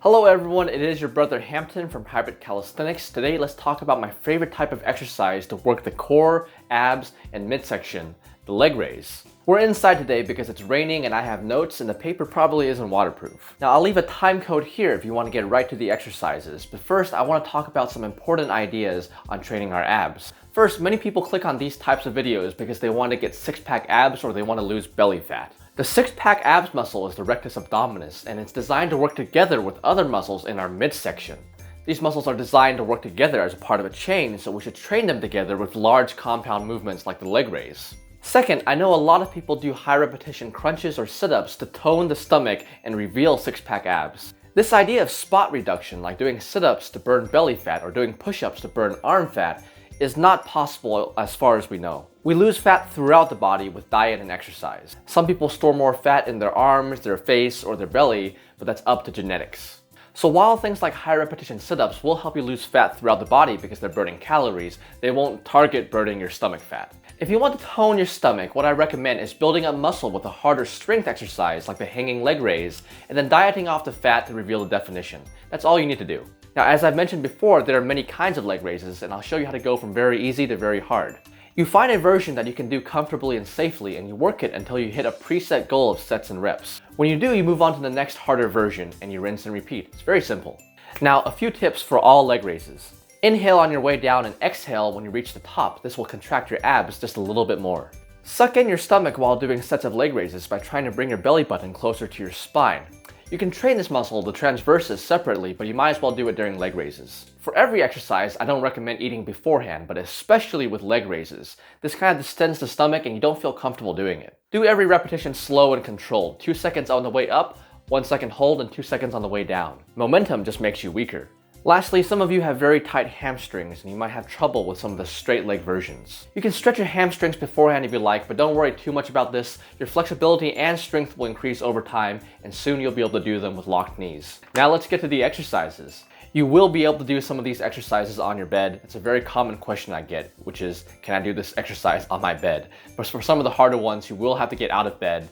Hello everyone, it is your brother Hampton from Hybrid Calisthenics. Today let's talk about my favorite type of exercise to work the core, abs, and midsection, the leg raise. We're inside today because it's raining and I have notes and the paper probably isn't waterproof. Now I'll leave a time code here if you want to get right to the exercises, but first I want to talk about some important ideas on training our abs. First, many people click on these types of videos because they want to get six-pack abs or they want to lose belly fat. The six-pack abs muscle is the rectus abdominis, and it's designed to work together with other muscles in our midsection. These muscles are designed to work together as a part of a chain, so we should train them together with large compound movements like the leg raise. Second, I know a lot of people do high repetition crunches or sit-ups to tone the stomach and reveal six-pack abs. This idea of spot reduction, like doing sit-ups to burn belly fat or doing push-ups to burn arm fat, is not possible as far as we know. We lose fat throughout the body with diet and exercise. Some people store more fat in their arms, their face, or their belly, but that's up to genetics. So while things like high repetition sit-ups will help you lose fat throughout the body because they're burning calories, they won't target burning your stomach fat. If you want to tone your stomach, what I recommend is building up muscle with a harder strength exercise like the hanging leg raise, and then dieting off the fat to reveal the definition. That's all you need to do. Now, as I've mentioned before, there are many kinds of leg raises, and I'll show you how to go from very easy to very hard. You find a version that you can do comfortably and safely, and you work it until you hit a preset goal of sets and reps. When you do, you move on to the next harder version, and you rinse and repeat. It's very simple. Now, a few tips for all leg raises. Inhale on your way down and exhale when you reach the top. This will contract your abs just a little bit more. Suck in your stomach while doing sets of leg raises by trying to bring your belly button closer to your spine. You can train this muscle, the transversus, separately, but you might as well do it during leg raises. For every exercise, I don't recommend eating beforehand, but especially with leg raises. This kind of distends the stomach and you don't feel comfortable doing it. Do every repetition slow and controlled. 2 seconds on the way up, 1 second hold, and 2 seconds on the way down. Momentum just makes you weaker. Lastly, some of you have very tight hamstrings and you might have trouble with some of the straight leg versions. You can stretch your hamstrings beforehand if you like, but don't worry too much about this. Your flexibility and strength will increase over time and soon you'll be able to do them with locked knees. Now let's get to the exercises. You will be able to do some of these exercises on your bed. It's a very common question I get, which is, can I do this exercise on my bed? But for some of the harder ones, you will have to get out of bed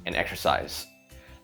and exercise.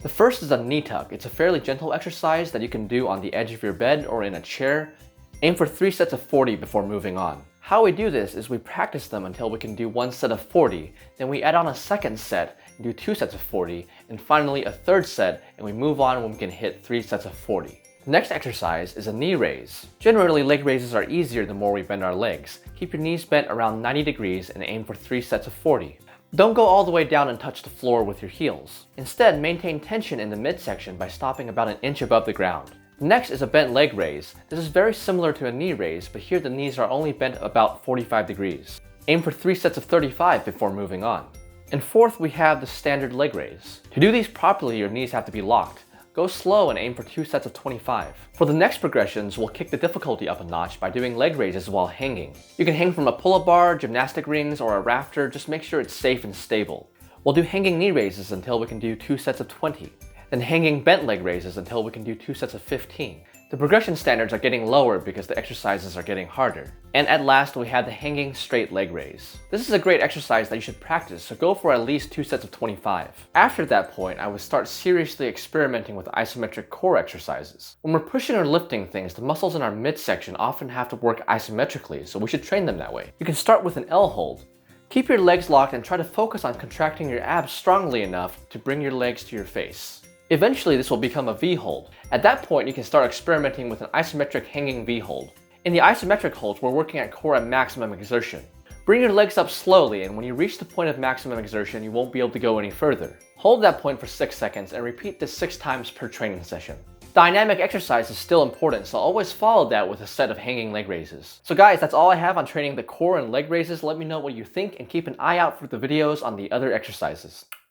The first is a knee tuck. It's a fairly gentle exercise that you can do on the edge of your bed or in a chair. Aim for 3 sets of 40 before moving on. How we do this is we practice them until we can do 1 set of 40, then we add on a second set and do 2 sets of 40, and finally a third set and we move on when we can hit 3 sets of 40. The next exercise is a knee raise. Generally, leg raises are easier the more we bend our legs. Keep your knees bent around 90 degrees and aim for 3 sets of 40. Don't go all the way down and touch the floor with your heels. Instead, maintain tension in the midsection by stopping about an inch above the ground. Next is a bent leg raise. This is very similar to a knee raise, but here the knees are only bent about 45 degrees. Aim for 3 sets of 35 before moving on. And fourth, we have the standard leg raise. To do these properly, your knees have to be locked. Go slow and aim for 2 sets of 25. For the next progressions, we'll kick the difficulty up a notch by doing leg raises while hanging. You can hang from a pull-up bar, gymnastic rings, or a rafter. Just make sure it's safe and stable. We'll do hanging knee raises until we can do 2 sets of 20. Then hanging bent leg raises until we can do 2 sets of 15. The progression standards are getting lower because the exercises are getting harder. And at last, we have the hanging straight leg raise. This is a great exercise that you should practice, so go for at least 2 sets of 25. After that point, I would start seriously experimenting with isometric core exercises. When we're pushing or lifting things, the muscles in our midsection often have to work isometrically, so we should train them that way. You can start with an L hold. Keep your legs locked and try to focus on contracting your abs strongly enough to bring your legs to your face. Eventually, this will become a V hold. At that point, you can start experimenting with an isometric hanging V hold. In the isometric holds, we're working at core at maximum exertion. Bring your legs up slowly, and when you reach the point of maximum exertion, you won't be able to go any further. Hold that point for 6 seconds and repeat this 6 times per training session. Dynamic exercise is still important, so always follow that with a set of hanging leg raises. So guys, that's all I have on training the core and leg raises. Let me know what you think and keep an eye out for the videos on the other exercises.